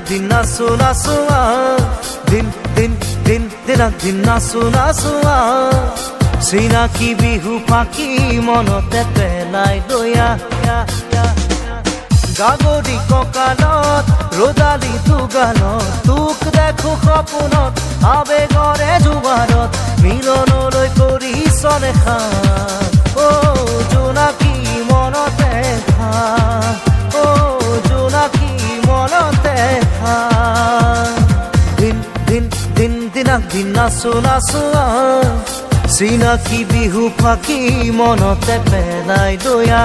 দিন নাচো নাচো দিন দিন দিন দিন নাচো নাচো চিনাকি বিহু ফাঁকি মনতে পেলাই দয়া গাগৰি কঁকালত ৰজালি দুগালত তোক দেখো সপোনত আবেগৰে জোৱাৰত মিলনলৈ কৰিছ দেখা অ জোনাকী মনতে খা অ জোনাকী মনতে খা দিন দিন দিন দিন নাচো নাচো চিনাকি বিহু ফাঁকি মনতে পেলাই দয়া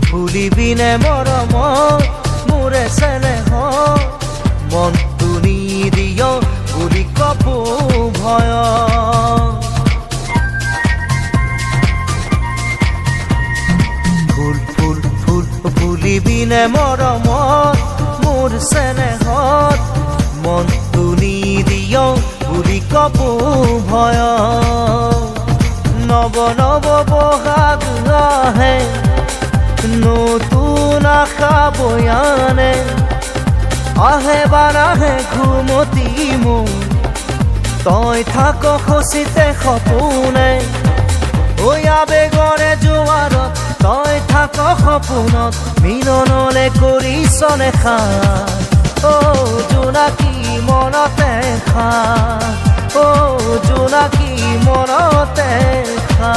ফুলিবিনে মৰম মোৰে চেনেহ মনটো নিদিয় বুলি কপো ভয় ফুল ফুল ফুল ফুলিবিনে মৰম মোৰ চেনেহত মনটো নিদিয় বুলি কপো ভয় নব নব বহাগ আহে নতুন আশা বয়ানে আহে বাৰাহে ঘুমতি মোৰ তই থাক খচিতে সপোনে ঐ আবেগৰে জোৱাৰত তই থাক সপোনত মিলনলে কৰিছ নেখা অ জোনাকী মনতে খা অ জোনাকী মনতে খা